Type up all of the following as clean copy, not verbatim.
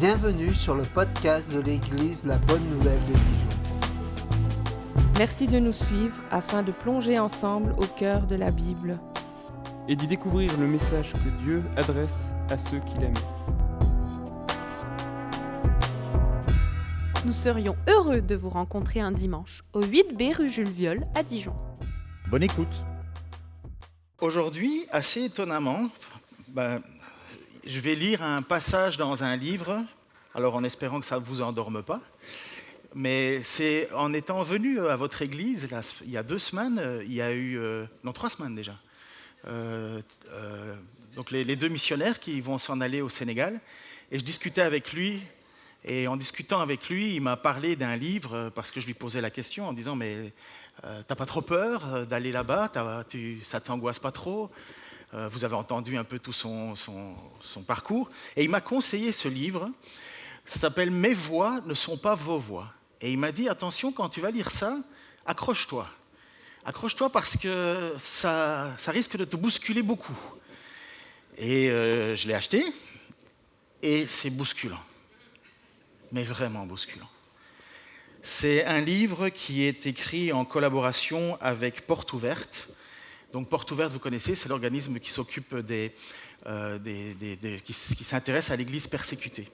Bienvenue sur le podcast de l'Église La Bonne Nouvelle de Dijon. Merci de nous suivre afin de plonger ensemble au cœur de la Bible et d'y découvrir le message que Dieu adresse à ceux qu'il aime. Nous serions heureux de vous rencontrer un dimanche au 8B rue Jules Viol à Dijon. Bonne écoute. Aujourd'hui, assez étonnamment, je vais lire un passage dans un livre, alors en espérant que ça ne vous endorme pas, mais c'est en étant venu à votre église, là, il y a 2 semaines, il y a eu, 3 semaines déjà, donc les 2 missionnaires qui vont s'en aller au Sénégal, et je discutais avec lui. Et en discutant avec lui, il m'a parlé d'un livre, parce que je lui posais la question en disant « Mais t'as pas trop peur d'aller là-bas, ça t'angoisse pas trop ?» Vous avez entendu un peu tout son parcours. Et il m'a conseillé ce livre, ça s'appelle « Mes voix ne sont pas vos voix ». Et il m'a dit « Attention, quand tu vas lire ça, accroche-toi. Accroche-toi parce que ça risque de te bousculer beaucoup. » Et je l'ai acheté, et c'est bousculant. Mais vraiment bousculant. C'est un livre qui est écrit en collaboration avec Porte Ouverte. Donc Porte Ouverte, vous connaissez, c'est l'organisme qui s'occupe qui s'intéresse à l'Église persécutée.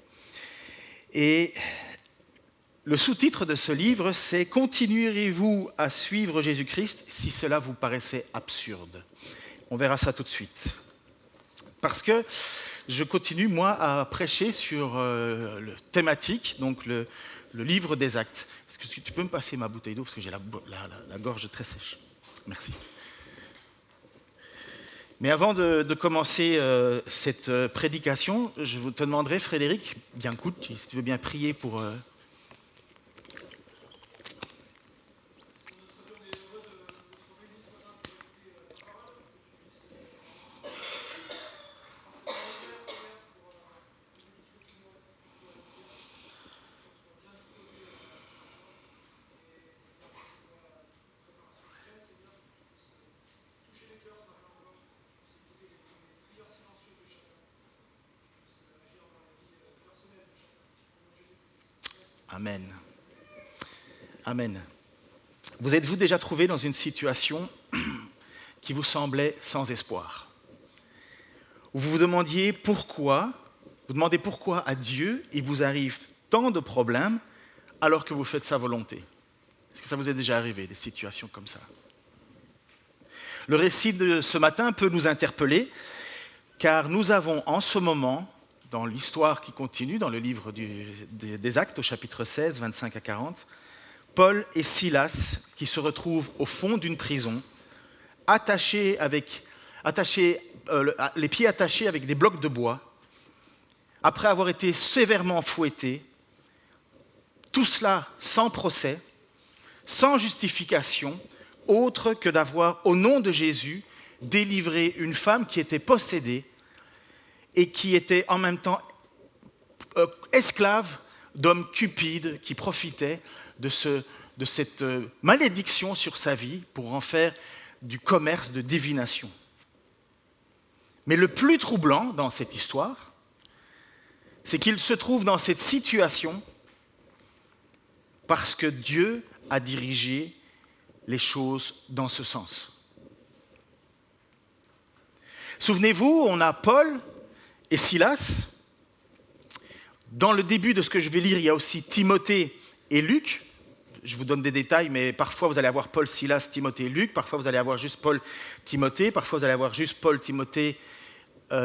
Et le sous-titre de ce livre, c'est « Continuerez-vous à suivre Jésus-Christ si cela vous paraissait absurde ?» On verra ça tout de suite. Parce que je continue, moi, à prêcher sur le thématique, donc le livre des actes. Est-ce que tu peux me passer ma bouteille d'eau, parce que j'ai la gorge très sèche. Merci. Mais avant de commencer cette prédication, je te demanderai, Frédéric, bien écoute, si tu veux bien prier pour... Amen. Amen. Vous êtes-vous déjà trouvé dans une situation qui vous semblait sans espoir? Où vous vous demandiez pourquoi, vous demandez pourquoi à Dieu il vous arrive tant de problèmes alors que vous faites sa volonté? Est-ce que ça vous est déjà arrivé, des situations comme ça? Le récit de ce matin peut nous interpeller, car nous avons en ce moment, dans l'histoire qui continue, dans le livre des Actes, au chapitre 16, 25 à 40, Paul et Silas qui se retrouvent au fond d'une prison, les pieds attachés avec des blocs de bois, après avoir été sévèrement fouettés, tout cela sans procès, sans justification, autre que d'avoir, au nom de Jésus, délivré une femme qui était possédée et qui était en même temps esclave d'hommes cupides qui profitaient de cette malédiction sur sa vie pour en faire du commerce de divination. Mais le plus troublant dans cette histoire, c'est qu'il se trouve dans cette situation parce que Dieu a dirigé les choses dans ce sens. Souvenez-vous, on a Paul et Silas. Dans le début de ce que je vais lire, il y a aussi Timothée et Luc. Je vous donne des détails, mais parfois vous allez avoir Paul, Silas, Timothée et Luc. Parfois vous allez avoir juste Paul, Timothée. Parfois vous allez avoir juste Paul, Timothée,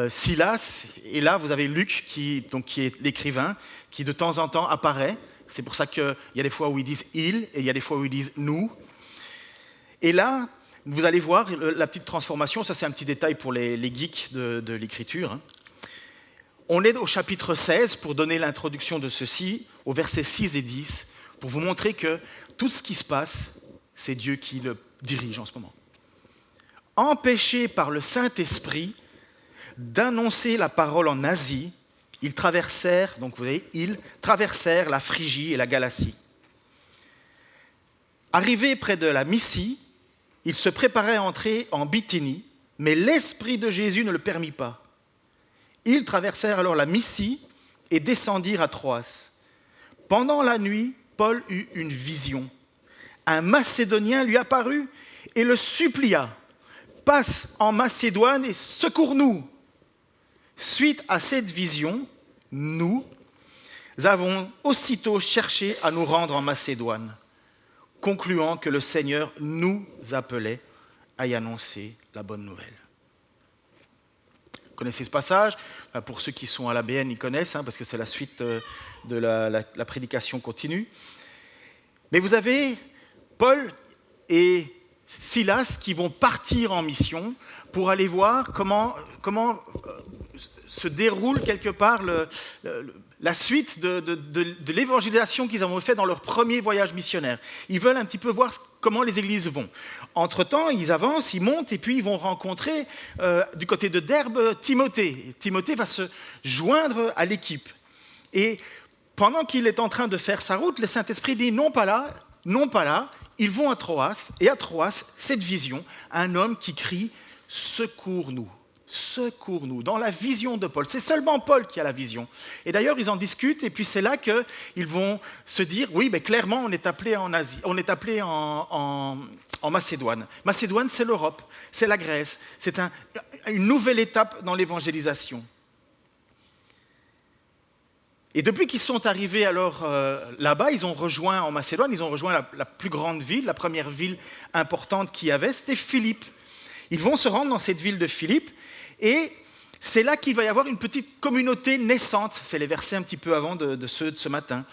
Silas. Et là, vous avez Luc, qui est l'écrivain, qui de temps en temps apparaît. C'est pour ça qu'il y a des fois où ils disent « il » et il y a des fois où ils disent « nous ». Et là, vous allez voir la petite transformation. Ça, c'est un petit détail pour les geeks de l'écriture. On est au chapitre 16 pour donner l'introduction de ceci, au versets 6 et 10, pour vous montrer que tout ce qui se passe, c'est Dieu qui le dirige en ce moment. Empêchés par le Saint-Esprit d'annoncer la parole en Asie, ils traversèrent la Phrygie et la Galatie. Arrivés près de la Mysie, ils se préparaient à entrer en Bithynie, mais l'Esprit de Jésus ne le permit pas. Ils traversèrent alors la Mysie et descendirent à Troas. Pendant la nuit, Paul eut une vision. Un Macédonien lui apparut et le supplia. « Passe en Macédoine et secours-nous » Suite à cette vision, nous avons aussitôt cherché à nous rendre en Macédoine, concluant que le Seigneur nous appelait à y annoncer la bonne nouvelle. Vous connaissez ce passage ? Pour ceux qui sont à l'ABN, ils connaissent, parce que c'est la suite de la prédication continue. Mais vous avez Paul et Silas qui vont partir en mission pour aller voir comment se déroule quelque part la suite de l'évangélisation qu'ils ont fait dans leur premier voyage missionnaire. Ils veulent un petit peu voir comment les églises vont. Entre-temps, ils avancent, ils montent et puis ils vont rencontrer du côté de Derbe Timothée. Et Timothée va se joindre à l'équipe. Et pendant qu'il est en train de faire sa route, le Saint-Esprit dit non pas là, non pas là. Ils vont à Troas, et à Troas, cette vision, un homme qui crie « Secours-nous ». Secours-nous, dans la vision de Paul. C'est seulement Paul qui a la vision. Et d'ailleurs, ils en discutent, et puis c'est là qu'ils vont se dire, oui, mais clairement, on est appelé en Asie, on est appelé en Macédoine. Macédoine, c'est l'Europe, c'est la Grèce, c'est une nouvelle étape dans l'évangélisation. Et depuis qu'ils sont arrivés alors là-bas, ils ont rejoint en Macédoine, ils ont rejoint la plus grande ville, la première ville importante qu'il y avait, c'était Philippe. Ils vont se rendre dans cette ville de Philippe, et c'est là qu'il va y avoir une petite communauté naissante. C'est les versets un petit peu avant de ceux de ce matin.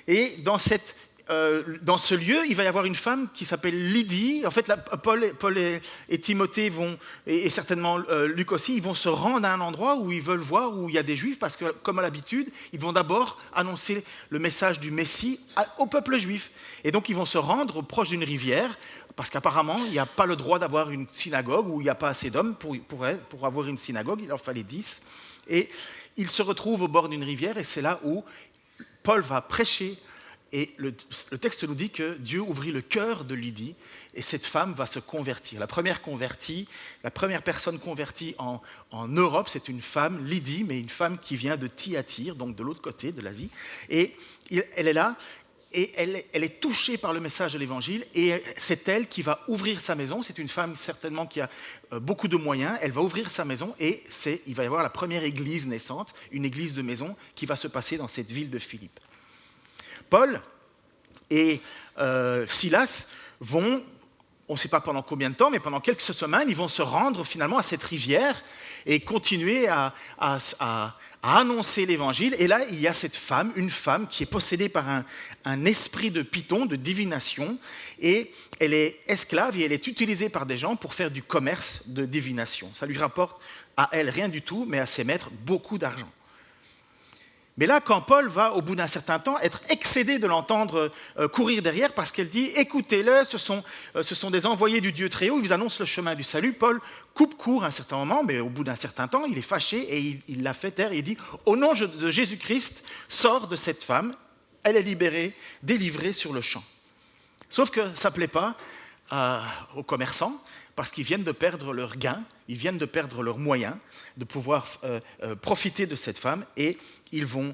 Et dans ce lieu, il va y avoir une femme qui s'appelle Lydie. En fait, Paul et Timothée vont, et certainement Luc aussi, ils vont se rendre à un endroit où ils veulent voir où il y a des Juifs, parce que, comme à l'habitude, ils vont d'abord annoncer le message du Messie au peuple juif. Et donc, ils vont se rendre proche d'une rivière, parce qu'apparemment, il n'y a pas le droit d'avoir une synagogue, ou il n'y a pas assez d'hommes pour avoir une synagogue, il en fallait 10. Et ils se retrouvent au bord d'une rivière, et c'est là où Paul va prêcher. Et le texte nous dit que Dieu ouvrit le cœur de Lydie, et cette femme va se convertir. La première personne convertie en Europe, c'est une femme, Lydie, mais une femme qui vient de Thyatire, donc de l'autre côté de l'Asie. Et elle est là, et elle est touchée par le message de l'Évangile, et c'est elle qui va ouvrir sa maison. C'est une femme certainement qui a beaucoup de moyens. Elle va ouvrir sa maison, et il va y avoir la première église naissante, une église de maison, qui va se passer dans cette ville de Philippe. Paul et Silas vont, on ne sait pas pendant combien de temps, mais pendant quelques semaines, ils vont se rendre finalement à cette rivière et continuer à annoncer l'évangile. Et là, il y a cette femme, une femme qui est possédée par un esprit de python, de divination, et elle est esclave et elle est utilisée par des gens pour faire du commerce de divination. Ça lui rapporte à elle rien du tout, mais à ses maîtres beaucoup d'argent. Mais là, quand Paul va, au bout d'un certain temps, être excédé de l'entendre courir derrière, parce qu'elle dit « Écoutez-le, ce sont des envoyés du Dieu très haut, ils vous annoncent le chemin du salut ». Paul coupe court à un certain moment, mais au bout d'un certain temps, il est fâché et il la fait taire et il dit « Au nom de Jésus-Christ, sors de cette femme, elle est libérée, délivrée sur le champ ». Sauf que ça ne plaît pas aux commerçants, parce qu'ils viennent de perdre leurs gains, ils viennent de perdre leurs moyens de pouvoir profiter de cette femme, et ils vont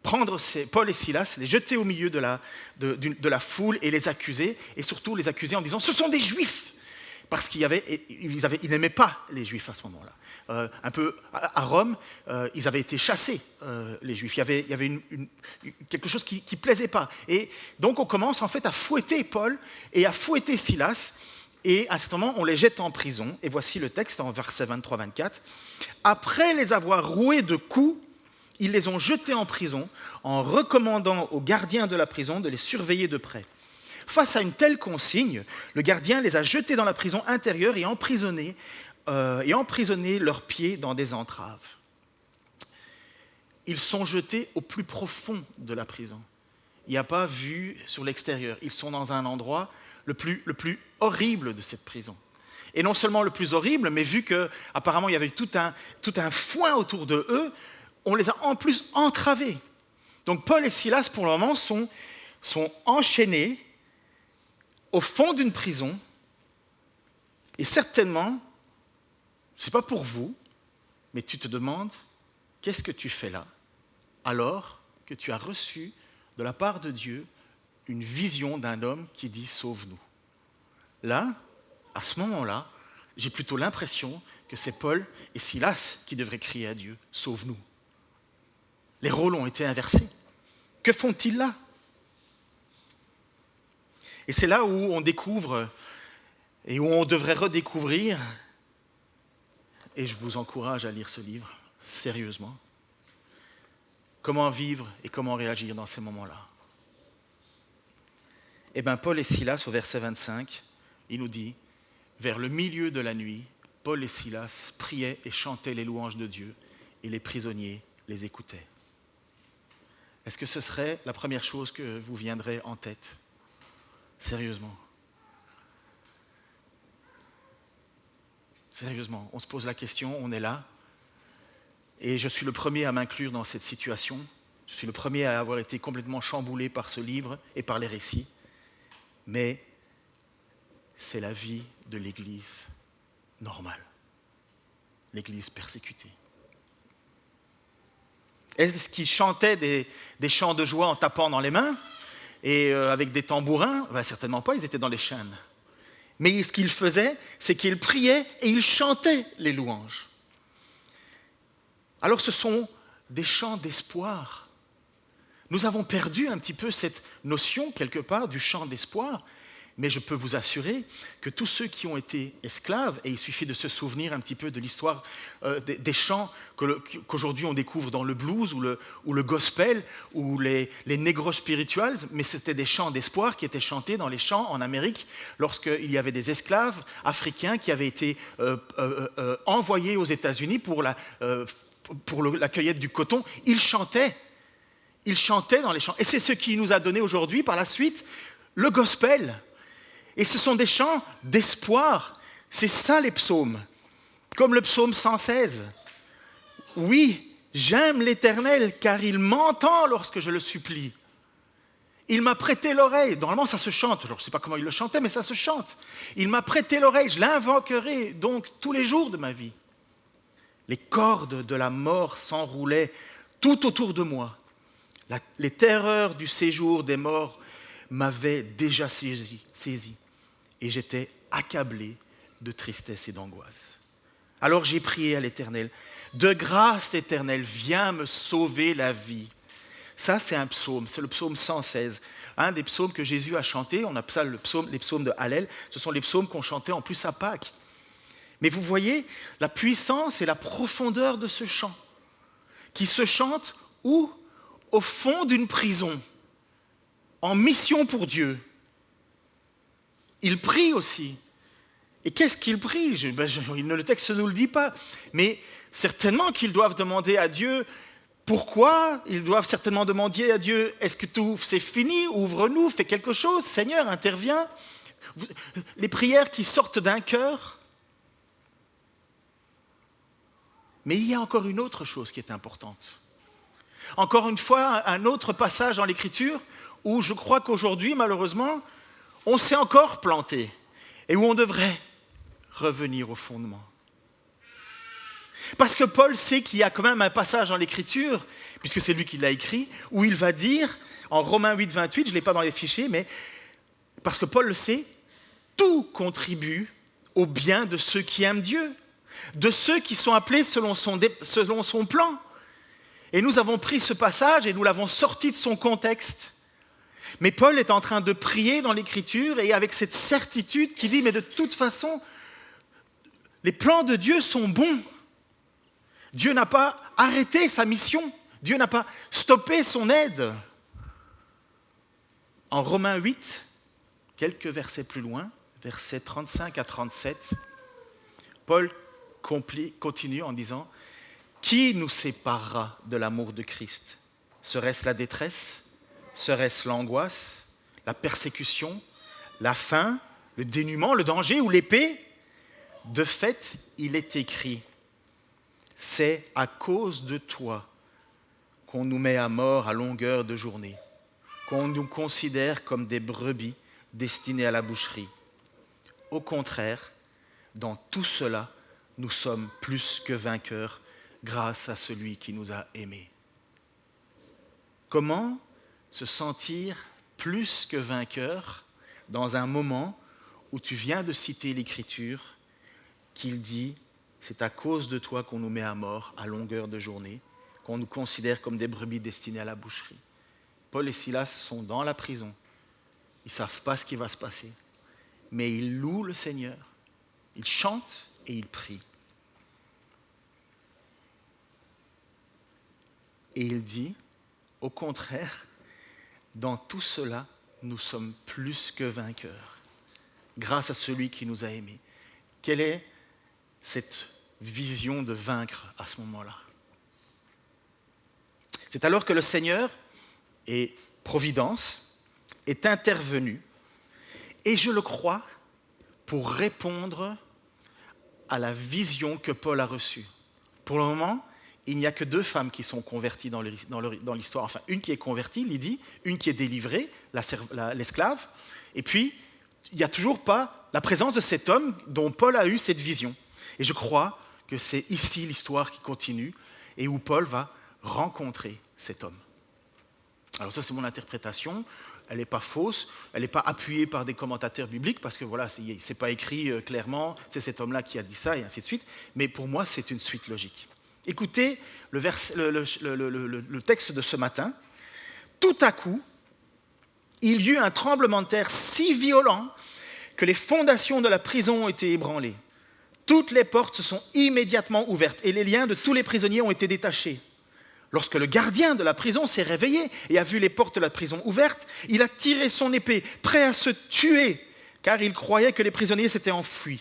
prendre Paul et Silas, les jeter au milieu de la foule et les accuser, et surtout les accuser en disant « Ce sont des Juifs !» Parce qu'ils n'aimaient pas les Juifs à ce moment-là. Un peu à Rome, ils avaient été chassés, les Juifs. Il y avait quelque chose qui ne plaisait pas. Et donc on commence en fait à fouetter Paul et à fouetter Silas. Et à un certain moment, on les jette en prison. Et voici le texte en versets 23-24. Après les avoir roués de coups, ils les ont jetés en prison en recommandant aux gardiens de la prison de les surveiller de près. Face à une telle consigne, le gardien les a jetés dans la prison intérieure et emprisonné leurs pieds dans des entraves. Ils sont jetés au plus profond de la prison. Il n'y a pas vue sur l'extérieur. Ils sont dans un endroit le plus horrible de cette prison. Et non seulement le plus horrible, mais vu qu'apparemment il y avait tout un foin autour de eux, on les a en plus entravés. Donc Paul et Silas, pour le moment, sont enchaînés au fond d'une prison. Et certainement, ce n'est pas pour vous, mais tu te demandes, qu'est-ce que tu fais là, alors que tu as reçu de la part de Dieu une vision d'un homme qui dit « Sauve-nous ». Là, à ce moment-là, j'ai plutôt l'impression que c'est Paul et Silas qui devraient crier à Dieu « Sauve-nous ». Les rôles ont été inversés. Que font-ils là? Et c'est là où on découvre et où on devrait redécouvrir, et je vous encourage à lire ce livre, sérieusement, comment vivre et comment réagir dans ces moments-là. Eh bien, Paul et Silas, au verset 25, il nous dit, vers le milieu de la nuit, Paul et Silas priaient et chantaient les louanges de Dieu, et les prisonniers les écoutaient. Est-ce que ce serait la première chose que vous viendrez en tête? Sérieusement. Sérieusement, on se pose la question, on est là, et je suis le premier à m'inclure dans cette situation. Je suis le premier à avoir été complètement chamboulé par ce livre et par les récits. Mais c'est la vie de l'Église normale, l'Église persécutée. Est-ce qu'ils chantaient des chants de joie en tapant dans les mains et avec des tambourins? Certainement pas, ils étaient dans les chaînes. Mais ce qu'ils faisaient, c'est qu'ils priaient et ils chantaient les louanges. Alors ce sont des chants d'espoir. Nous avons perdu un petit peu cette notion, quelque part, du chant d'espoir, mais je peux vous assurer que tous ceux qui ont été esclaves, et il suffit de se souvenir un petit peu de l'histoire des chants qu'aujourd'hui on découvre dans le blues ou le gospel ou les negro spirituals, mais c'était des chants d'espoir qui étaient chantés dans les champs en Amérique lorsqu'il y avait des esclaves africains qui avaient été envoyés aux États-Unis pour la cueillette du coton. Ils chantaient dans les champs. Et c'est ce qui nous a donné aujourd'hui, par la suite, le gospel. Et ce sont des chants d'espoir. C'est ça les psaumes. Comme le psaume 116. Oui, j'aime l'Éternel car il m'entend lorsque je le supplie. Il m'a prêté l'oreille. Normalement, ça se chante. Je ne sais pas comment il le chantait, mais ça se chante. Il m'a prêté l'oreille. Je l'invoquerai donc tous les jours de ma vie. Les cordes de la mort s'enroulaient tout autour de moi. Les terreurs du séjour des morts m'avaient déjà saisi. Et j'étais accablé de tristesse et d'angoisse. Alors j'ai prié à l'Éternel. De grâce, Éternel, viens me sauver la vie. Ça, c'est un psaume, c'est le psaume 116. Un des psaumes que Jésus a chanté, on appelle ça les psaumes de Hallel. Ce sont les psaumes qu'on chantait en plus à Pâques. Mais vous voyez la puissance et la profondeur de ce chant, qui se chante où? Au fond d'une prison, en mission pour Dieu. Il prie aussi. Et qu'est-ce qu'il prie? Le texte ne nous le dit pas. Mais certainement qu'ils doivent demander à Dieu pourquoi. Ils doivent certainement demander à Dieu, est-ce que tout c'est fini? Ouvre-nous, fais quelque chose. Seigneur, interviens. Les prières qui sortent d'un cœur. Mais il y a encore une autre chose qui est importante. Encore une fois, un autre passage dans l'Écriture où je crois qu'aujourd'hui, malheureusement, on s'est encore planté et où on devrait revenir au fondement. Parce que Paul sait qu'il y a quand même un passage dans l'Écriture, puisque c'est lui qui l'a écrit, où il va dire, en Romains 8, 28, je ne l'ai pas dans les fichiers, mais parce que Paul le sait, tout contribue au bien de ceux qui aiment Dieu, de ceux qui sont appelés selon son plan. Et nous avons pris ce passage et nous l'avons sorti de son contexte. Mais Paul est en train de prier dans l'Écriture et avec cette certitude qui dit, mais de toute façon, les plans de Dieu sont bons. Dieu n'a pas arrêté sa mission. Dieu n'a pas stoppé son aide. En Romains 8, quelques versets plus loin, versets 35 à 37, Paul continue en disant « Qui nous séparera de l'amour de Christ? Serait-ce la détresse ? Serait-ce l'angoisse, la persécution, la faim, le dénuement, le danger ou l'épée? De fait, il est écrit, c'est à cause de toi qu'on nous met à mort à longueur de journée, qu'on nous considère comme des brebis destinées à la boucherie. Au contraire, dans tout cela, nous sommes plus que vainqueurs grâce à celui qui nous a aimés. Comment se sentir plus que vainqueur dans un moment où tu viens de citer l'Écriture qu'il dit « c'est à cause de toi qu'on nous met à mort à longueur de journée, qu'on nous considère comme des brebis destinées à la boucherie ». Paul et Silas sont dans la prison. Ils ne savent pas ce qui va se passer. Mais ils louent le Seigneur. Ils chantent et ils prient. Et il dit, au contraire, dans tout cela, nous sommes plus que vainqueurs, grâce à celui qui nous a aimés. Quelle est cette vision de vaincre à ce moment-là? C'est alors que le Seigneur et Providence est intervenu, et je le crois, pour répondre à la vision que Paul a reçue. Pour le moment, il n'y a que 2 femmes qui sont converties dans l'histoire. Enfin, une qui est convertie, Lydie, une qui est délivrée, l'esclave, et puis il n'y a toujours pas la présence de cet homme dont Paul a eu cette vision. Et je crois que c'est ici l'histoire qui continue, et où Paul va rencontrer cet homme. Alors ça, c'est mon interprétation. Elle n'est pas fausse, elle n'est pas appuyée par des commentateurs bibliques, parce que voilà, c'est pas écrit clairement, c'est cet homme-là qui a dit ça, et ainsi de suite. Mais pour moi, c'est une suite logique. Écoutez le texte de ce matin. Tout à coup, il y eut un tremblement de terre si violent que les fondations de la prison ont été ébranlées. Toutes les portes se sont immédiatement ouvertes, et les liens de tous les prisonniers ont été détachés. Lorsque le gardien de la prison s'est réveillé et a vu les portes de la prison ouvertes, il a tiré son épée, prêt à se tuer, car il croyait que les prisonniers s'étaient enfuis.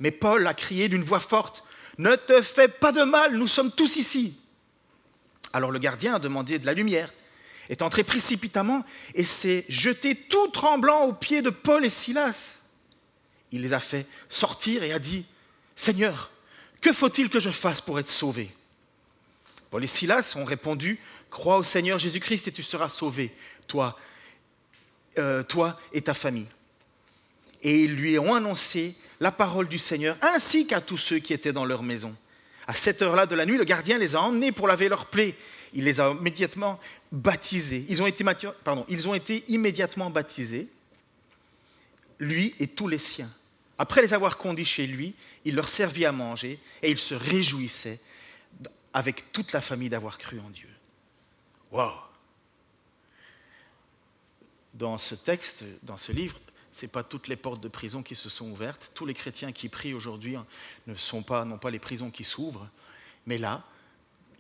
Mais Paul a crié d'une voix forte, « Ne te fais pas de mal, nous sommes tous ici !» Alors le gardien a demandé de la lumière, est entré précipitamment et s'est jeté tout tremblant aux pieds de Paul et Silas. Il les a fait sortir et a dit, « Seigneur, que faut-il que je fasse pour être sauvé ?» Paul et Silas ont répondu, « Crois au Seigneur Jésus-Christ et tu seras sauvé, toi et ta famille. » Et ils lui ont annoncé la parole du Seigneur, ainsi qu'à tous ceux qui étaient dans leur maison. À cette heure-là de la nuit, le gardien les a emmenés pour laver leurs plaies. Il les a immédiatement baptisés. Ils ont été immédiatement baptisés, lui et tous les siens. Après les avoir conduits chez lui, il leur servit à manger et il se réjouissait avec toute la famille d'avoir cru en Dieu. Waouh! Dans ce texte, dans ce livre, ce n'est pas toutes les portes de prison qui se sont ouvertes. Tous les chrétiens qui prient aujourd'hui n'ont pas les prisons qui s'ouvrent. Mais là,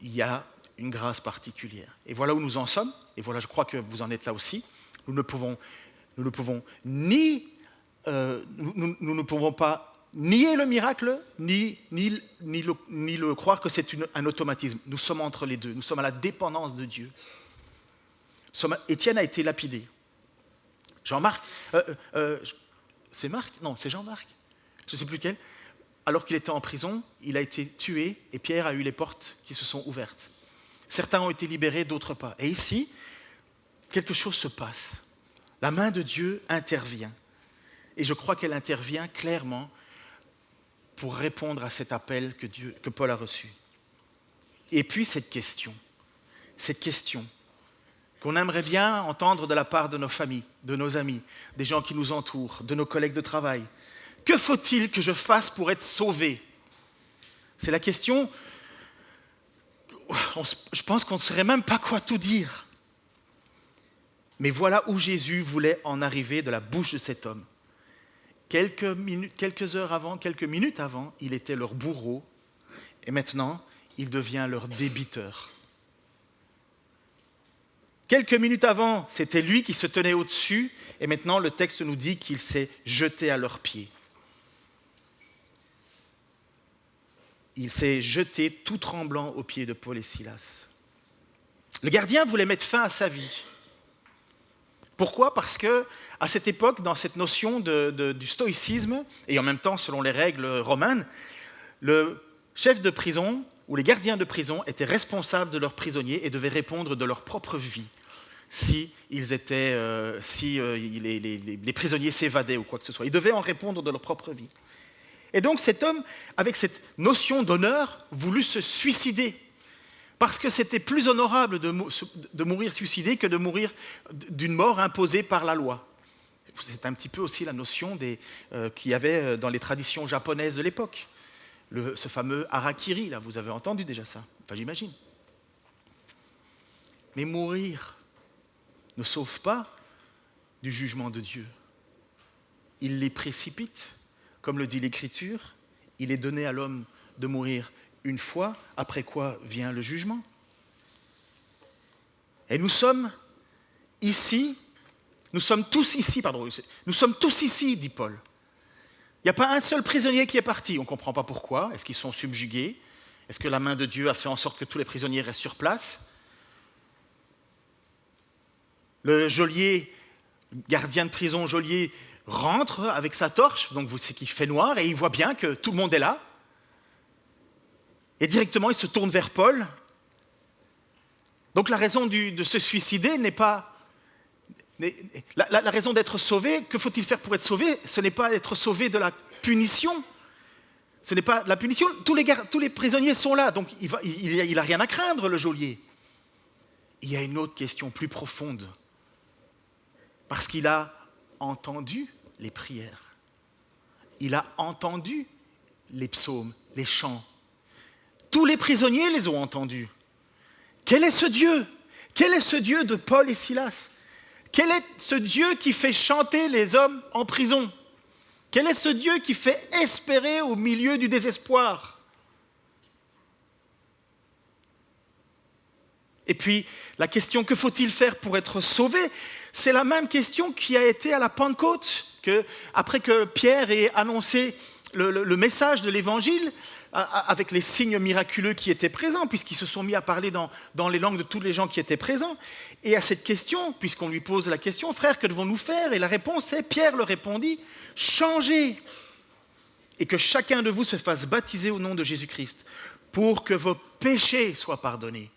il y a une grâce particulière. Et voilà où nous en sommes. Et voilà, je crois que vous en êtes là aussi. Nous ne pouvons pas nier le miracle, ni le croire que c'est un automatisme. Nous sommes entre les deux. Nous sommes à la dépendance de Dieu. Étienne a été lapidé. Jean-Marc, c'est Marc? Non, c'est Jean-Marc. Je ne sais plus lequel. Alors qu'il était en prison, il a été tué et Pierre a eu les portes qui se sont ouvertes. Certains ont été libérés, d'autres pas. Et ici, quelque chose se passe. La main de Dieu intervient. Et je crois qu'elle intervient clairement pour répondre à cet appel que Paul a reçu. Et puis cette question qu'on aimerait bien entendre de la part de nos familles, de nos amis, des gens qui nous entourent, de nos collègues de travail. Que faut-il que je fasse pour être sauvé? C'est la question, je pense qu'on ne saurait même pas quoi tout dire. Mais voilà où Jésus voulait en arriver de la bouche de cet homme. Quelques minutes avant, il était leur bourreau, et maintenant, il devient leur débiteur. Quelques minutes avant, c'était lui qui se tenait au-dessus, et maintenant le texte nous dit qu'il s'est jeté à leurs pieds. Il s'est jeté tout tremblant aux pieds de Paul et Silas. Le gardien voulait mettre fin à sa vie. Pourquoi? Parce que à cette époque, dans cette notion du stoïcisme, et en même temps selon les règles romaines, le chef de prison ou les gardiens de prison étaient responsables de leurs prisonniers et devaient répondre de leur propre vie si les prisonniers s'évadaient ou quoi que ce soit. Ils devaient en répondre de leur propre vie. Et donc cet homme, avec cette notion d'honneur, voulut se suicider. Parce que c'était plus honorable de mourir suicidé que de mourir d'une mort imposée par la loi. C'est un petit peu aussi la notion qu'il y avait dans les traditions japonaises de l'époque. Ce fameux harakiri, là, vous avez entendu déjà ça, enfin j'imagine. Mais mourir ne sauve pas du jugement de Dieu. Il les précipite, comme le dit l'Écriture, il est donné à l'homme de mourir une fois, après quoi vient le jugement. Et nous sommes tous ici, dit Paul. Il n'y a pas un seul prisonnier qui est parti. On ne comprend pas pourquoi. Est-ce qu'ils sont subjugués? Est-ce que la main de Dieu a fait en sorte que tous les prisonniers restent sur place? Le geôlier, gardien de prison geôlier, rentre avec sa torche, donc c'est qu'il fait noir, et il voit bien que tout le monde est là. Et directement, il se tourne vers Paul. Donc la raison de se suicider n'est pas... La raison d'être sauvé, que faut-il faire pour être sauvé? Ce n'est pas être sauvé de la punition. Ce n'est pas la punition. Tous les prisonniers sont là, donc il n'a rien à craindre, le geôlier. Il y a une autre question plus profonde. Parce qu'il a entendu les prières. Il a entendu les psaumes, les chants. Tous les prisonniers les ont entendus. Quel est ce Dieu? Quel est ce Dieu de Paul et Silas? Quel est ce Dieu qui fait chanter les hommes en prison? Quel est ce Dieu qui fait espérer au milieu du désespoir? Et puis, la question « que faut-il faire pour être sauvé ?» c'est la même question qui a été à la Pentecôte, après que Pierre ait annoncé le message de l'Évangile, avec les signes miraculeux qui étaient présents, puisqu'ils se sont mis à parler dans les langues de tous les gens qui étaient présents. Et à cette question, puisqu'on lui pose la question, « Frère, que devons-nous faire ?» Et la réponse est, Pierre leur répondit, « Changez, et que chacun de vous se fasse baptiser au nom de Jésus-Christ, pour que vos péchés soient pardonnés.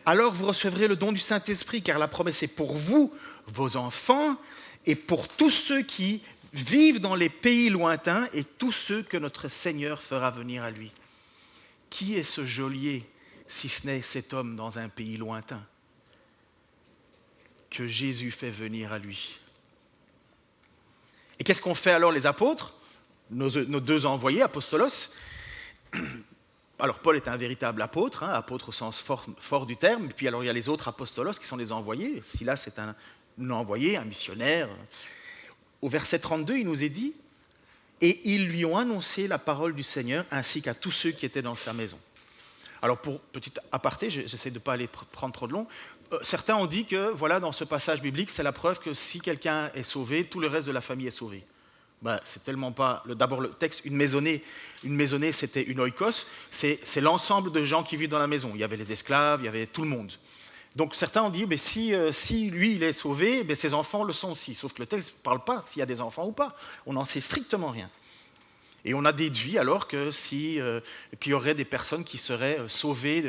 Alors vous recevrez le don du Saint-Esprit, car la promesse est pour vous, vos enfants, et pour tous ceux qui vivent dans les pays lointains et tous ceux que notre Seigneur fera venir à lui. » Qui est ce geôlier, si ce n'est cet homme dans un pays lointain, que Jésus fait venir à lui? Et qu'est-ce qu'ont fait alors les apôtres, nos deux envoyés, apostolos? Alors Paul est un véritable apôtre, apôtre au sens fort du terme, et puis alors il y a les autres apostolos qui sont les envoyés. Silas c'est un envoyé, un missionnaire. Au verset 32, il nous est dit « Et ils lui ont annoncé la parole du Seigneur ainsi qu'à tous ceux qui étaient dans sa maison. » Alors pour petit aparté, j'essaie de ne pas aller prendre trop de long, certains ont dit que voilà, dans ce passage biblique, c'est la preuve que si quelqu'un est sauvé, tout le reste de la famille est sauvé. C'est tellement pas... D'abord, le texte, une maisonnée, c'était une oikos, c'est l'ensemble de gens qui vivent dans la maison. Il y avait les esclaves, il y avait tout le monde. Donc certains ont dit, si lui, il est sauvé, ses enfants le sont aussi. Sauf que le texte ne parle pas s'il y a des enfants ou pas. On n'en sait strictement rien. Et on a déduit alors qu'il y aurait des personnes qui seraient sauvées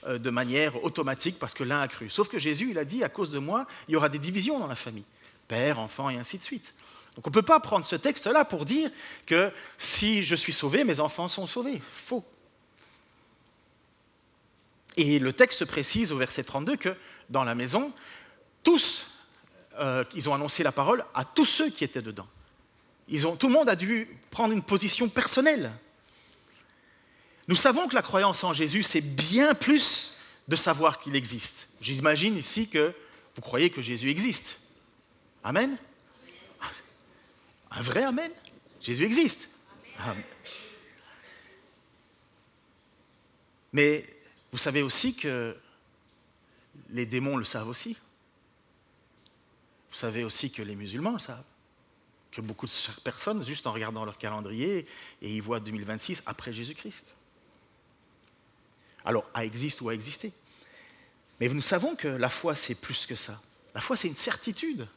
de manière automatique parce que l'un a cru. Sauf que Jésus, il a dit, à cause de moi, il y aura des divisions dans la famille. Père, enfant, et ainsi de suite. Donc on ne peut pas prendre ce texte-là pour dire que si je suis sauvé, mes enfants sont sauvés. Faux. Et le texte précise au verset 32 que dans la maison, tous, ils ont annoncé la parole à tous ceux qui étaient dedans. Tout le monde a dû prendre une position personnelle. Nous savons que la croyance en Jésus, c'est bien plus de savoir qu'il existe. J'imagine ici que vous croyez que Jésus existe. Amen. Un vrai amen. Jésus existe. Amen. Mais vous savez aussi que les démons le savent aussi. Vous savez aussi que les musulmans le savent. Que beaucoup de personnes, juste en regardant leur calendrier, et ils voient 2026 après Jésus-Christ. Alors, a existe ou a existé. Mais nous savons que la foi, c'est plus que ça. La foi, c'est une certitude.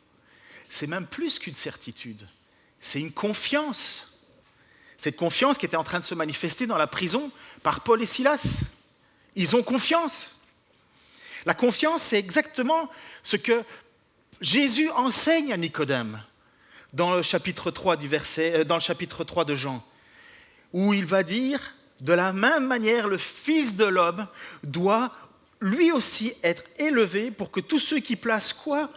C'est même plus qu'une certitude. C'est une confiance. Cette confiance qui était en train de se manifester dans la prison par Paul et Silas. Ils ont confiance. La confiance, c'est exactement ce que Jésus enseigne à Nicodème dans le chapitre 3 de Jean. où il va dire, de la même manière, le Fils de l'homme doit lui aussi être élevé pour que tous ceux qui placent quoi?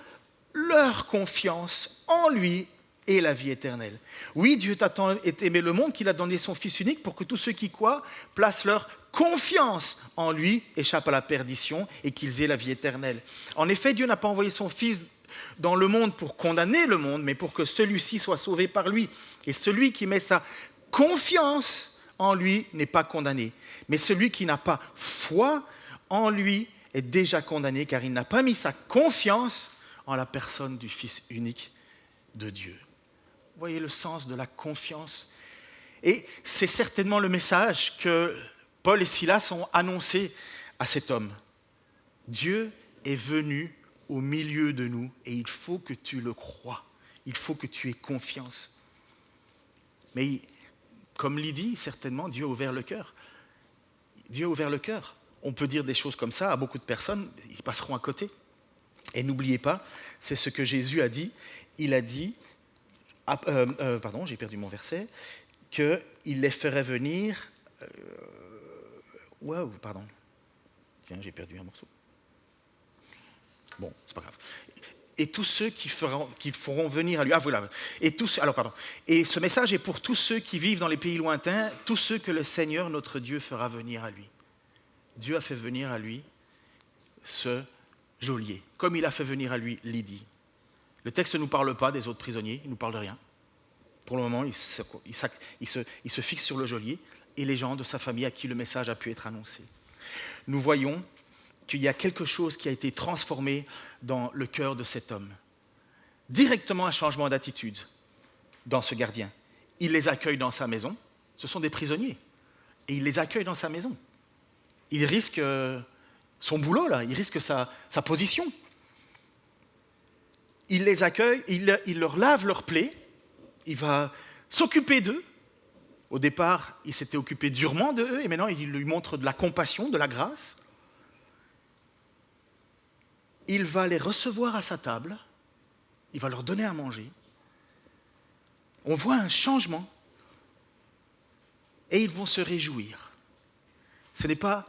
Leur confiance en lui aient la vie éternelle. Oui, Dieu a tant aimé le monde qu'il a donné son Fils unique pour que tous ceux qui quoi? Placent leur confiance en lui échappent à la perdition et qu'ils aient la vie éternelle. En effet, Dieu n'a pas envoyé son Fils dans le monde pour condamner le monde, mais pour que celui-ci soit sauvé par lui. Et celui qui met sa confiance en lui n'est pas condamné. Mais celui qui n'a pas foi en lui est déjà condamné, car il n'a pas mis sa confiance en la personne du Fils unique de Dieu. Vous voyez le sens de la confiance? Et c'est certainement le message que Paul et Silas ont annoncé à cet homme. Dieu est venu au milieu de nous et il faut que tu le crois. Il faut que tu aies confiance. Mais comme Lydie, certainement, Dieu a ouvert le cœur. Dieu a ouvert le cœur. On peut dire des choses comme ça à beaucoup de personnes, ils passeront à côté. Et n'oubliez pas, c'est ce que Jésus a dit. Il a dit, j'ai perdu mon verset, qu'il les ferait venir... Tiens, j'ai perdu un morceau. Bon, c'est pas grave. Et tous ceux qui feront venir à lui. Et ce message est pour tous ceux qui vivent dans les pays lointains, tous ceux que le Seigneur, notre Dieu, fera venir à lui. Dieu a fait venir à lui ce geôlier, comme il a fait venir à lui Lydie. Le texte ne nous parle pas des autres prisonniers, il ne nous parle de rien. Pour le moment, il se fixe sur le geôlier et les gens de sa famille à qui le message a pu être annoncé. Nous voyons qu'il y a quelque chose qui a été transformé dans le cœur de cet homme. Directement un changement d'attitude dans ce gardien. Il les accueille dans sa maison. Ce sont des prisonniers. Et il les accueille dans sa maison. Il risque son boulot, là. Il risque sa position. Il les accueille, il leur lave leurs plaies. Il va s'occuper d'eux. Au départ, il s'était occupé durement d'eux. Et maintenant, il lui montre de la compassion, de la grâce. Il va les recevoir à sa table, il va leur donner à manger. On voit un changement et ils vont se réjouir. Ce n'est pas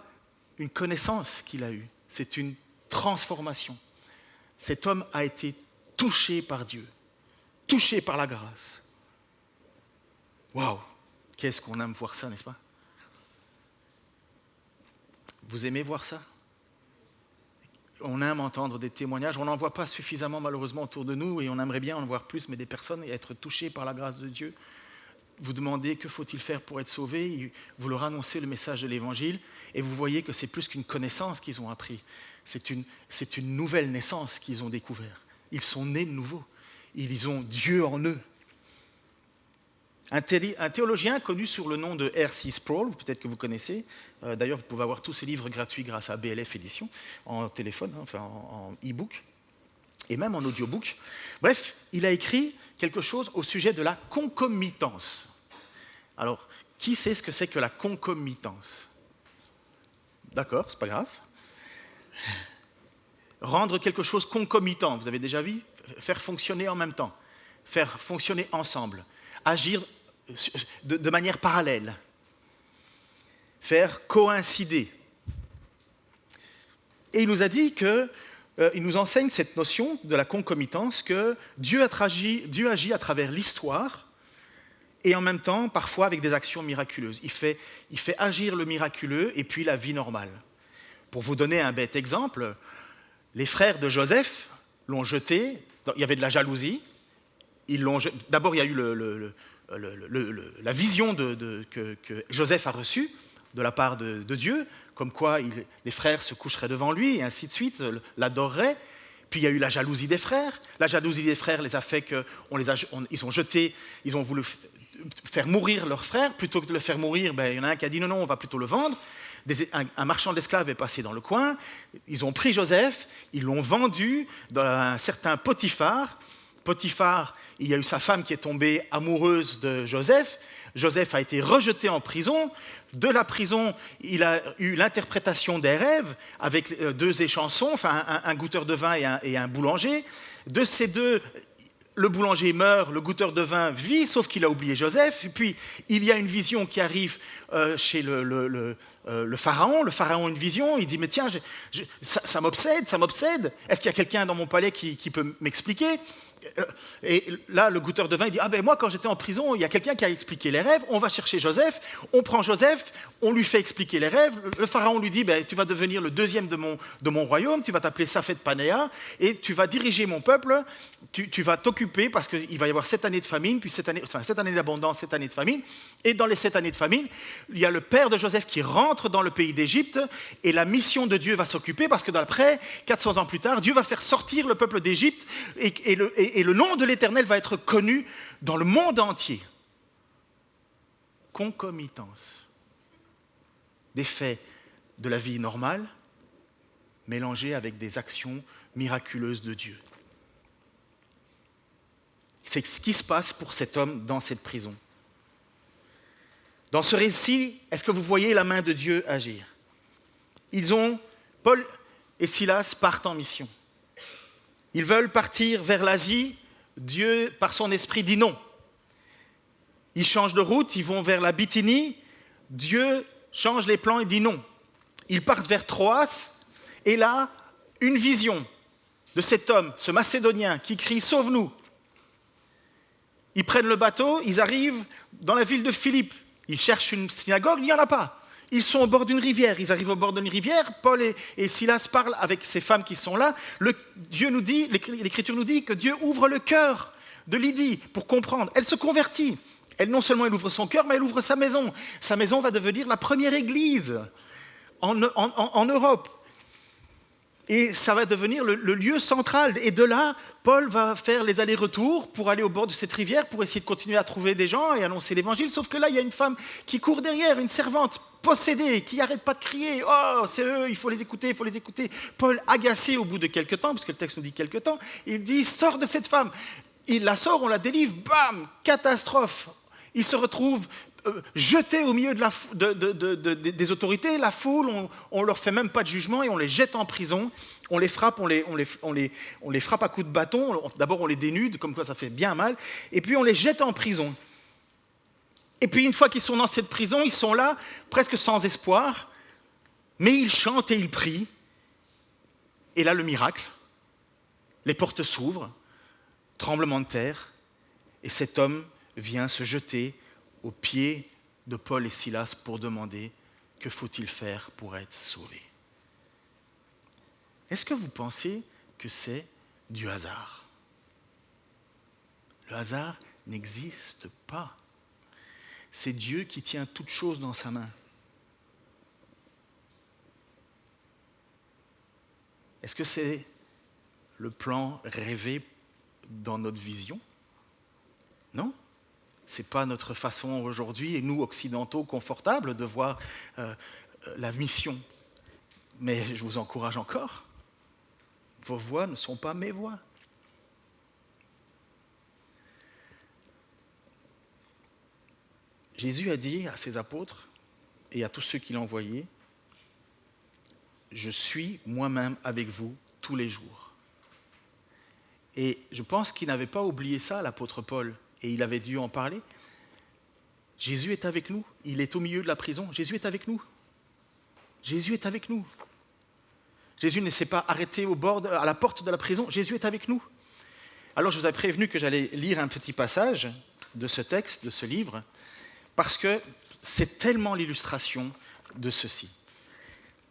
une connaissance qu'il a eue, c'est une transformation. Cet homme a été touché par Dieu, touché par la grâce. Waouh, qu'est-ce qu'on aime voir ça, n'est-ce pas? Vous aimez voir ça? On aime entendre des témoignages, on n'en voit pas suffisamment malheureusement autour de nous et on aimerait bien en voir plus, mais des personnes être touchées par la grâce de Dieu. Vous demandez que faut-il faire pour être sauvé, vous leur annoncez le message de l'Évangile et vous voyez que c'est plus qu'une connaissance qu'ils ont appris, c'est une nouvelle naissance qu'ils ont découvert. Ils sont nés de nouveau, ils ont Dieu en eux. Un théologien connu sur le nom de R.C. Sproul, peut-être que vous connaissez, d'ailleurs vous pouvez avoir tous ses livres gratuits grâce à BLF Édition, en téléphone, en e-book, et même en audiobook. Bref, il a écrit quelque chose au sujet de la concomitance. Alors, qui sait ce que c'est que la concomitance? D'accord, c'est pas grave. Rendre quelque chose concomitant, vous avez déjà vu? Faire fonctionner en même temps, faire fonctionner ensemble, agir de manière parallèle, faire coïncider. Et il nous a dit il nous enseigne cette notion de la concomitance, que Dieu agit à travers l'histoire et en même temps, parfois, avec des actions miraculeuses. Il fait agir le miraculeux et puis la vie normale. Pour vous donner un bête exemple, les frères de Joseph l'ont jeté, il y avait de la jalousie. D'abord, il y a eu la vision que Joseph a reçue de la part de Dieu, comme quoi les frères se coucheraient devant lui, et ainsi de suite, l'adoreraient. Puis il y a eu la jalousie des frères. La jalousie des frères les a fait ils ont voulu faire mourir leur frère. Plutôt que de le faire mourir, il y en a un qui a dit non, on va plutôt le vendre. Un marchand d'esclaves est passé dans le coin. Ils ont pris Joseph, ils l'ont vendu dans un certain Potiphar. Potiphar, il y a eu sa femme qui est tombée amoureuse de Joseph. Joseph a été rejeté en prison. De la prison, il a eu l'interprétation des rêves avec 2 échansons, enfin un goûteur de vin et un boulanger. De ces 2 le boulanger meurt, le goûteur de vin vit, sauf qu'il a oublié Joseph. Et puis, il y a une vision qui arrive chez le pharaon. Le pharaon a une vision, il dit, mais tiens, ça m'obsède. Est-ce qu'il y a quelqu'un dans mon palais qui peut m'expliquer ? Et là, le goûteur de vin, il dit, ah ben moi, quand j'étais en prison, il y a quelqu'un qui a expliqué les rêves, on va chercher Joseph, on prend Joseph, on lui fait expliquer les rêves. Le pharaon lui dit, ben, tu vas devenir le deuxième de mon royaume, tu vas t'appeler Safed Panéa, et tu vas diriger mon peuple, tu vas t'occuper, parce qu'il va y avoir 7 années de famine, puis 7 années d'abondance, 7 années de famine, et dans les 7 années de famine, il y a le père de Joseph qui rentre dans le pays d'Égypte, et la mission de Dieu va s'occuper, parce que d'après, 400 ans plus tard, Dieu va faire sortir le peuple d'Égypte, et le nom de l'Éternel va être connu dans le monde entier. Concomitance. Des faits de la vie normale, mélangés avec des actions miraculeuses de Dieu. C'est ce qui se passe pour cet homme dans cette prison. Dans ce récit, est-ce que vous voyez la main de Dieu agir ? Paul et Silas partent en mission. Ils veulent partir vers l'Asie. Dieu, par son esprit, dit non. Ils changent de route, ils vont vers la Bithynie. Dieu change les plans et dit non. Ils partent vers Troas. Et là, une vision de cet homme, ce Macédonien, qui crie « Sauve-nous !» Ils prennent le bateau, ils arrivent dans la ville de Philippe. Ils cherchent une synagogue, il n'y en a pas. Ils sont au bord d'une rivière. Ils arrivent au bord d'une rivière. Paul et Silas parlent avec ces femmes qui sont là. L'Écriture nous dit que Dieu ouvre le cœur de Lydie pour comprendre. Elle se convertit. Non seulement elle ouvre son cœur, mais elle ouvre sa maison. Sa maison va devenir la première église en Europe. Et ça va devenir le lieu central. Et de là, Paul va faire les allers-retours pour aller au bord de cette rivière, pour essayer de continuer à trouver des gens et annoncer l'évangile. Sauf que là, il y a une femme qui court derrière, une servante possédée, qui n'arrête pas de crier « Oh, c'est eux, il faut les écouter, il faut les écouter ». Paul, agacé au bout de quelques temps, parce que le texte nous dit quelques temps, il dit « Sors de cette femme ». Il la sort, on la délivre, bam, catastrophe. Il se retrouve jeté au milieu des autorités, la foule, on leur fait même pas de jugement et on les jette en prison, on les frappe, on les frappe à coups de bâton, d'abord on les dénude, comme quoi ça fait bien mal, et puis on les jette en prison. Et puis une fois qu'ils sont dans cette prison, ils sont là, presque sans espoir, mais ils chantent et ils prient, et là le miracle, les portes s'ouvrent, tremblement de terre, et cet homme vient se jeter aux pieds de Paul et Silas pour demander que faut-il faire pour être sauvé. Est-ce que vous pensez que c'est du hasard ? Le hasard n'existe pas. C'est Dieu qui tient toutes choses dans sa main. Est-ce que c'est le plan rêvé dans notre vision ? Non ? Ce n'est pas notre façon aujourd'hui, et nous, occidentaux, confortables, de voir la mission. Mais je vous encourage encore, vos voix ne sont pas mes voix. Jésus a dit à ses apôtres et à tous ceux qu'il a envoyés, « Je suis moi-même avec vous tous les jours. » Et je pense qu'il n'avait pas oublié ça, l'apôtre Paul, et il avait dû en parler. Jésus est avec nous, il est au milieu de la prison, Jésus est avec nous. Jésus est avec nous. Jésus ne s'est pas arrêté à la porte de la prison, Jésus est avec nous. Alors je vous avais prévenu que j'allais lire un petit passage de ce texte, de ce livre, parce que c'est tellement l'illustration de ceci.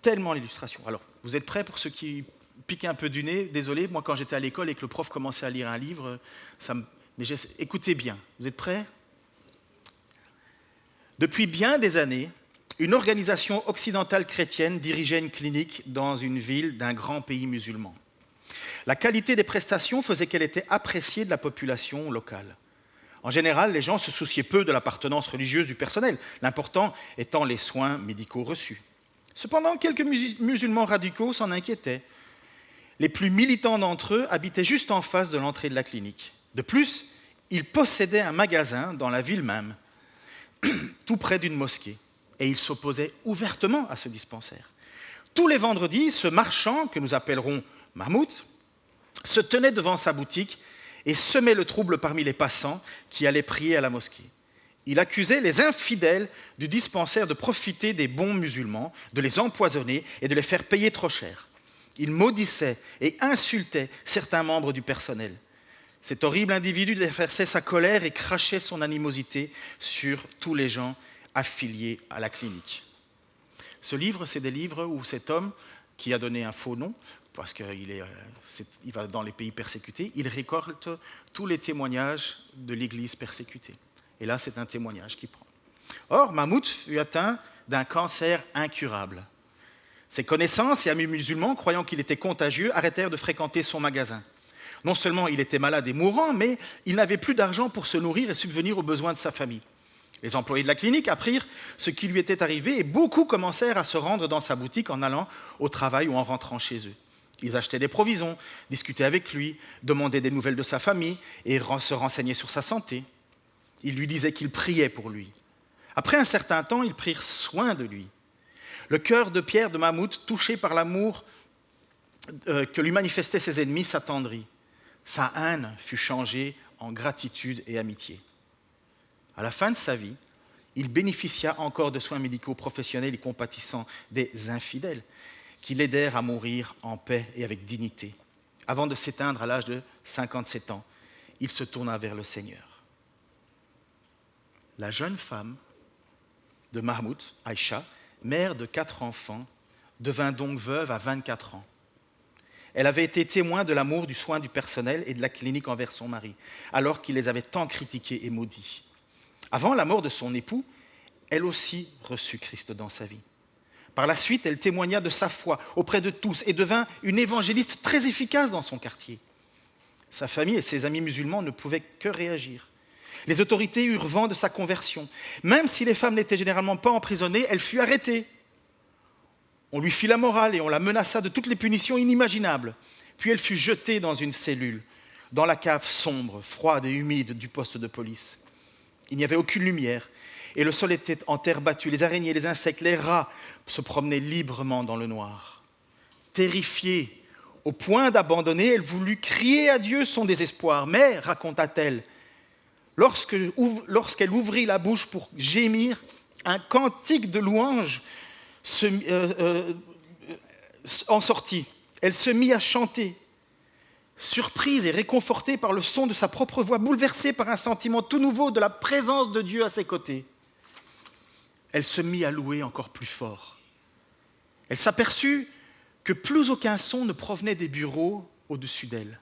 Tellement l'illustration. Alors, vous êtes prêts pour ceux qui piquent un peu du nez ? Désolé, moi quand j'étais à l'école et que le prof commençait à lire un livre, mais écoutez bien, vous êtes prêts ? Depuis bien des années, une organisation occidentale chrétienne dirigeait une clinique dans une ville d'un grand pays musulman. La qualité des prestations faisait qu'elle était appréciée de la population locale. En général, les gens se souciaient peu de l'appartenance religieuse du personnel, l'important étant les soins médicaux reçus. Cependant, quelques musulmans radicaux s'en inquiétaient. Les plus militants d'entre eux habitaient juste en face de l'entrée de la clinique. De plus, ils possédaient un magasin dans la ville même, tout près d'une mosquée, et ils s'opposaient ouvertement à ce dispensaire. Tous les vendredis, ce marchand, que nous appellerons Mahmoud, se tenait devant sa boutique et semait le trouble parmi les passants qui allaient prier à la mosquée. Il accusait les infidèles du dispensaire de profiter des bons musulmans, de les empoisonner et de les faire payer trop cher. Il maudissait et insultait certains membres du personnel. Cet horrible individu déversait sa colère et crachait son animosité sur tous les gens affiliés à la clinique. Ce livre, c'est des livres où cet homme, qui a donné un faux nom, parce qu'il va dans les pays persécutés, il récolte tous les témoignages de l'Église persécutée. Et là, c'est un témoignage qu'il prend. Or, Mahmoud fut atteint d'un cancer incurable. Ses connaissances et amis musulmans, croyant qu'il était contagieux, arrêtèrent de fréquenter son magasin. Non seulement il était malade et mourant, mais il n'avait plus d'argent pour se nourrir et subvenir aux besoins de sa famille. Les employés de la clinique apprirent ce qui lui était arrivé et beaucoup commencèrent à se rendre dans sa boutique en allant au travail ou en rentrant chez eux. Ils achetaient des provisions, discutaient avec lui, demandaient des nouvelles de sa famille et se renseignaient sur sa santé. Ils lui disaient qu'ils priaient pour lui. Après un certain temps, ils prirent soin de lui. Le cœur de pierre de Mahmoud, touché par l'amour que lui manifestaient ses ennemis, s'attendrit. Sa haine fut changée en gratitude et amitié. À la fin de sa vie, il bénéficia encore de soins médicaux professionnels et compatissants des infidèles, qui l'aidèrent à mourir en paix et avec dignité. Avant de s'éteindre à l'âge de 57 ans, il se tourna vers le Seigneur. La jeune femme de Mahmoud, Aïcha, mère de 4 enfants, devint donc veuve à 24 ans. Elle avait été témoin de l'amour, du soin du personnel et de la clinique envers son mari, alors qu'il les avait tant critiqués et maudits. Avant la mort de son époux, elle aussi reçut Christ dans sa vie. Par la suite, elle témoigna de sa foi auprès de tous et devint une évangéliste très efficace dans son quartier. Sa famille et ses amis musulmans ne pouvaient que réagir. Les autorités eurent vent de sa conversion. Même si les femmes n'étaient généralement pas emprisonnées, elle fut arrêtée. On lui fit la morale et on la menaça de toutes les punitions inimaginables. Puis elle fut jetée dans une cellule, dans la cave sombre, froide et humide du poste de police. Il n'y avait aucune lumière et le sol était en terre battue. Les araignées, les insectes, les rats se promenaient librement dans le noir. Terrifiée, au point d'abandonner, elle voulut crier à Dieu son désespoir. Mais, raconta-t-elle, lorsqu'elle ouvrit la bouche pour gémir, un cantique de louange en sortit. Elle se mit à chanter, surprise et réconfortée par le son de sa propre voix, bouleversée par un sentiment tout nouveau de la présence de Dieu à ses côtés. Elle se mit à louer encore plus fort. Elle s'aperçut que plus aucun son ne provenait des bureaux au-dessus d'elle.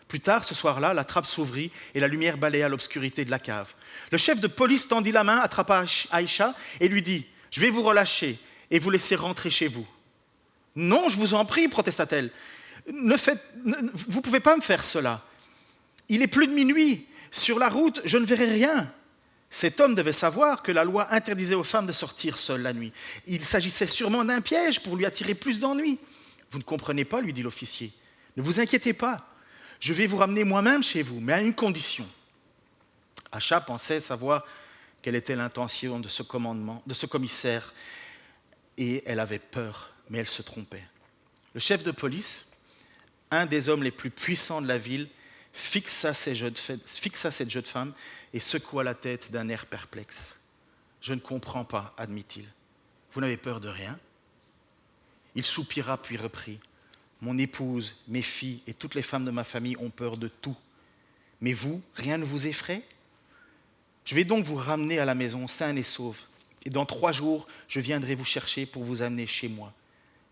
Plus tard, ce soir-là, la trappe s'ouvrit et la lumière balaya l'obscurité de la cave. Le chef de police tendit la main, attrapa Aïcha et lui dit « Je vais vous relâcher et vous laisser rentrer chez vous. »« Non, je vous en prie, protesta-t-elle. Vous ne pouvez pas me faire cela. Il est plus de minuit. Sur la route, je ne verrai rien. » Cet homme devait savoir que la loi interdisait aux femmes de sortir seules la nuit. Il s'agissait sûrement d'un piège pour lui attirer plus d'ennuis. « Vous ne comprenez pas, lui dit l'officier. Ne vous inquiétez pas. Je vais vous ramener moi-même chez vous, mais à une condition. » Aïcha pensait savoir quelle était l'intention de ce commissaire, et elle avait peur, mais elle se trompait. Le chef de police, un des hommes les plus puissants de la ville, fixa cette jeune femme et secoua la tête d'un air perplexe. « Je ne comprends pas, admit-il. Vous n'avez peur de rien ?» Il soupira puis reprit. « Mon épouse, mes filles et toutes les femmes de ma famille ont peur de tout. Mais vous, rien ne vous effraie ? Je vais donc vous ramener à la maison, sain et sauf. Et dans 3 jours, je viendrai vous chercher pour vous amener chez moi.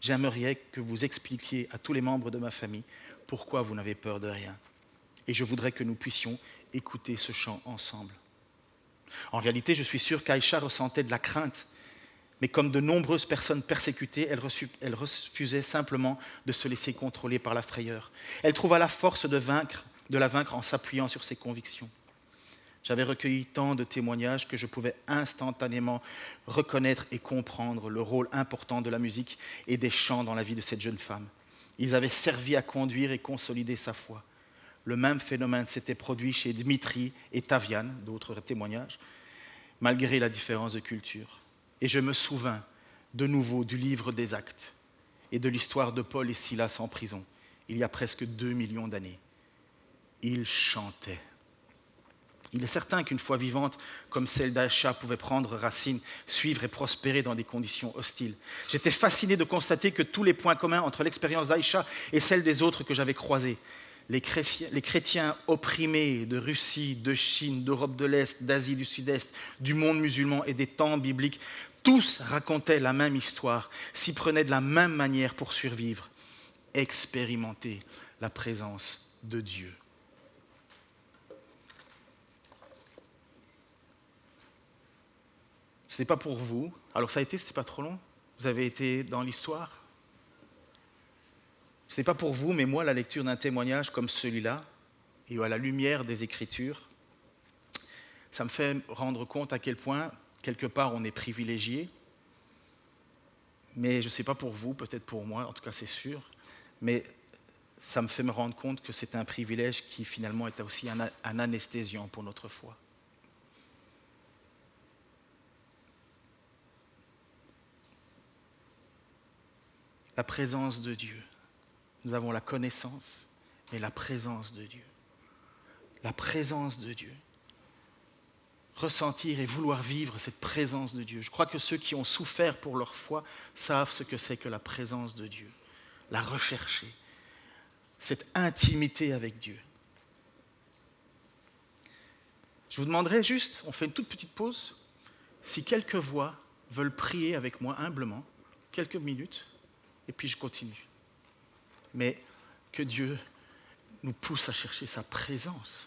J'aimerais que vous expliquiez à tous les membres de ma famille pourquoi vous n'avez peur de rien. Et je voudrais que nous puissions écouter ce chant ensemble. » En réalité, je suis sûr qu'Aïcha ressentait de la crainte, mais comme de nombreuses personnes persécutées, elle refusait simplement de se laisser contrôler par la frayeur. Elle trouva la force de la vaincre en s'appuyant sur ses convictions. J'avais recueilli tant de témoignages que je pouvais instantanément reconnaître et comprendre le rôle important de la musique et des chants dans la vie de cette jeune femme. Ils avaient servi à conduire et consolider sa foi. Le même phénomène s'était produit chez Dmitri et Tavian, d'autres témoignages, malgré la différence de culture. Et je me souvins de nouveau du livre des Actes et de l'histoire de Paul et Silas en prison, il y a presque 2 millions d'années. ils chantaient. Il est certain qu'une foi vivante comme celle d'Aïcha pouvait prendre racine, suivre et prospérer dans des conditions hostiles. J'étais fasciné de constater que tous les points communs entre l'expérience d'Aïcha et celle des autres que j'avais croisés, les chrétiens opprimés de Russie, de Chine, d'Europe de l'Est, d'Asie du Sud-Est, du monde musulman et des temps bibliques, tous racontaient la même histoire, s'y prenaient de la même manière pour survivre, expérimenter la présence de Dieu. Ce n'est pas pour vous. Alors ça a été, c'était pas trop long. Vous avez été dans l'histoire. Ce n'est pas pour vous, mais moi, la lecture d'un témoignage comme celui-là, et à la lumière des Écritures, ça me fait rendre compte à quel point, quelque part, on est privilégié. Mais je ne sais pas pour vous, peut-être pour moi, en tout cas c'est sûr, mais ça me fait me rendre compte que c'est un privilège qui finalement est aussi un anesthésiant pour notre foi. La présence de Dieu. Nous avons la connaissance, mais la présence de Dieu. La présence de Dieu. Ressentir et vouloir vivre cette présence de Dieu. Je crois que ceux qui ont souffert pour leur foi savent ce que c'est que la présence de Dieu. La rechercher. Cette intimité avec Dieu. Je vous demanderai juste, on fait une toute petite pause, si quelques voix veulent prier avec moi humblement, quelques minutes, et puis je continue. Mais que Dieu nous pousse à chercher sa présence.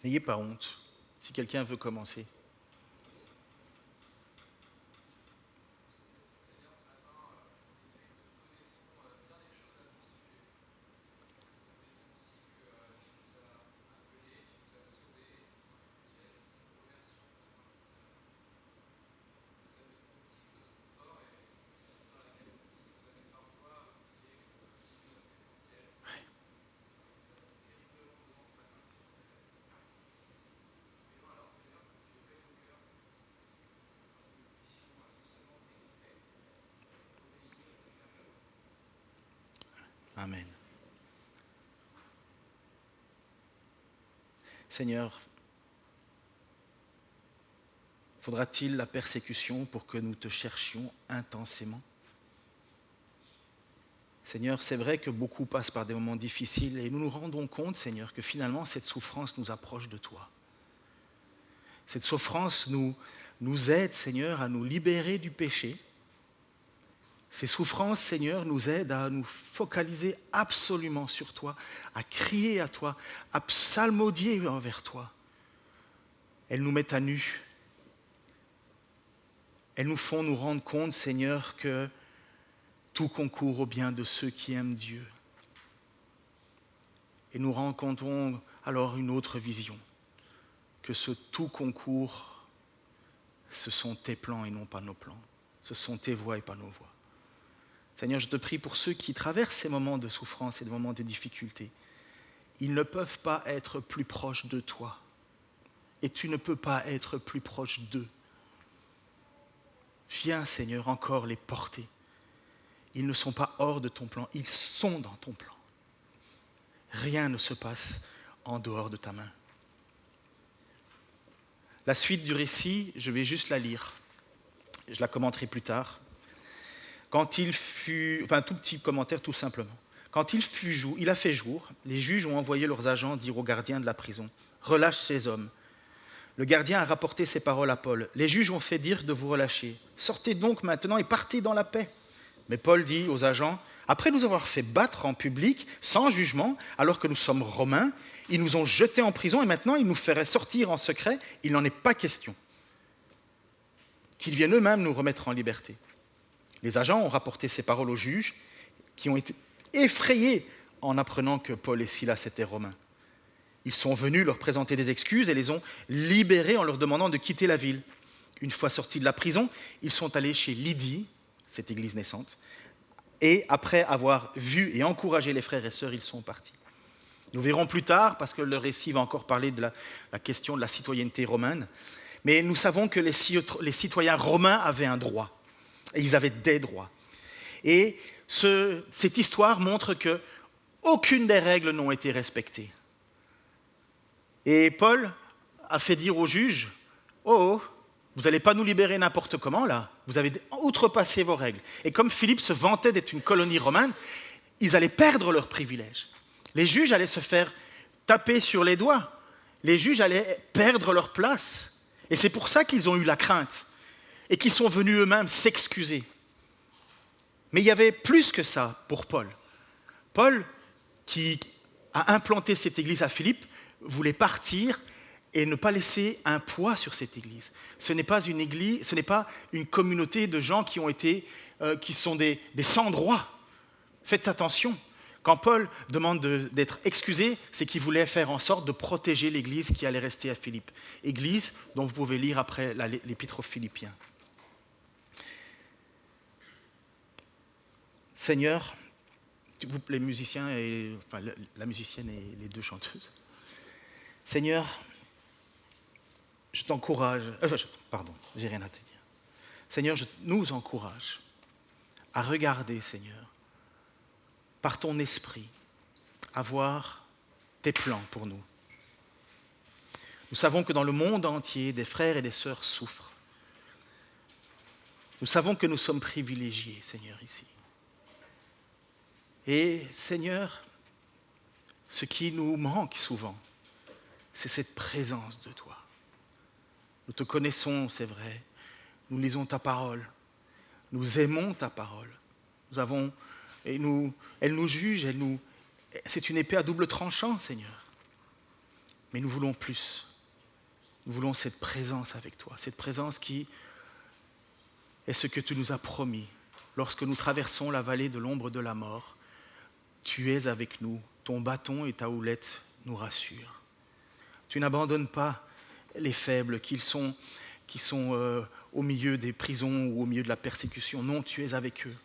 N'ayez pas honte, si quelqu'un veut commencer. Amen. Seigneur, faudra-t-il la persécution pour que nous te cherchions intensément ? Seigneur, c'est vrai que beaucoup passent par des moments difficiles et nous nous rendons compte, Seigneur, que finalement cette souffrance nous approche de toi. Cette souffrance nous aide, Seigneur, à nous libérer du péché. Ces souffrances, Seigneur, nous aident à nous focaliser absolument sur toi, à crier à toi, à psalmodier envers toi. Elles nous mettent à nu. Elles nous font nous rendre compte, Seigneur, que tout concourt au bien de ceux qui aiment Dieu. Et nous rencontrons alors une autre vision, que ce tout concourt, ce sont tes plans et non pas nos plans. Ce sont tes voies et pas nos voies. Seigneur, je te prie pour ceux qui traversent ces moments de souffrance et de moments de difficulté. Ils ne peuvent pas être plus proches de toi. Et tu ne peux pas être plus proche d'eux. Viens, Seigneur, encore les porter. Ils ne sont pas hors de ton plan, ils sont dans ton plan. Rien ne se passe en dehors de ta main. La suite du récit, je vais juste la lire. Je la commenterai plus tard. Un tout petit commentaire tout simplement. Quand il a fait jour, les juges ont envoyé leurs agents dire au gardien de la prison « Relâche ces hommes ». Le gardien a rapporté ces paroles à Paul. Les juges ont fait dire de vous relâcher. Sortez donc maintenant et partez dans la paix. Mais Paul dit aux agents « Après nous avoir fait battre en public, sans jugement, alors que nous sommes romains, ils nous ont jetés en prison et maintenant ils nous feraient sortir en secret. Il n'en est pas question. Qu'ils viennent eux-mêmes nous remettre en liberté. » Les agents ont rapporté ces paroles aux juges qui ont été effrayés en apprenant que Paul et Silas étaient romains. Ils sont venus leur présenter des excuses et les ont libérés en leur demandant de quitter la ville. Une fois sortis de la prison, ils sont allés chez Lydie, cette église naissante, et après avoir vu et encouragé les frères et sœurs, ils sont partis. Nous verrons plus tard, parce que le récit va encore parler de la question de la citoyenneté romaine, mais nous savons que les citoyens romains avaient un droit, et ils avaient des droits. Et cette histoire montre qu'aucune des règles n'ont été respectées. Et Paul a fait dire aux juges, « Oh, vous n'allez pas nous libérer n'importe comment là, vous avez outrepassé vos règles. » Et comme Philippe se vantait d'être une colonie romaine, ils allaient perdre leurs privilèges. Les juges allaient se faire taper sur les doigts. Les juges allaient perdre leur place. Et c'est pour ça qu'ils ont eu la crainte et qu'ils sont venus eux-mêmes s'excuser. Mais il y avait plus que ça pour Paul. Paul, qui a implanté cette église à Philippe, voulait partir et ne pas laisser un poids sur cette église. Ce n'est pas une église, ce n'est pas une communauté de gens qui sont des sans-droit. Faites attention. Quand Paul demande d'être excusé, c'est qu'il voulait faire en sorte de protéger l'église qui allait rester à Philippe. Église dont vous pouvez lire après l'épître aux Philippiens. Seigneur, les musiciens la musicienne et les deux chanteuses. Seigneur, je t'encourage, j'ai rien à te dire. Seigneur, je nous encourage à regarder, Seigneur, par ton esprit, à voir tes plans pour nous. Nous savons que dans le monde entier, des frères et des sœurs souffrent. Nous savons que nous sommes privilégiés, Seigneur, ici. Et, Seigneur, ce qui nous manque souvent, c'est cette présence de toi. Nous te connaissons, c'est vrai. Nous lisons ta parole. Nous aimons ta parole. Elle nous juge, c'est une épée à double tranchant, Seigneur. Mais nous voulons plus. Nous voulons cette présence avec toi, cette présence qui est ce que tu nous as promis. Lorsque nous traversons la vallée de l'ombre de la mort, tu es avec nous, ton bâton et ta houlette nous rassurent. Tu n'abandonnes pas les faibles qui sont au milieu des prisons ou au milieu de la persécution. Non, tu es avec eux.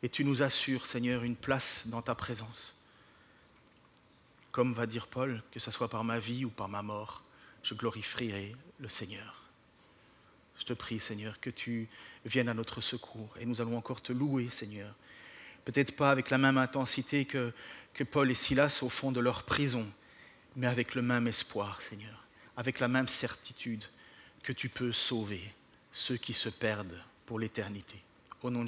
Et tu nous assures, Seigneur, une place dans ta présence. Comme va dire Paul, que ce soit par ma vie ou par ma mort, je glorifierai le Seigneur. Je te prie, Seigneur, que tu viennes à notre secours. Et nous allons encore te louer, Seigneur. Peut-être pas avec la même intensité que Paul et Silas au fond de leur prison, mais avec le même espoir, Seigneur, avec la même certitude que tu peux sauver ceux qui se perdent pour l'éternité. Au nom de Jésus.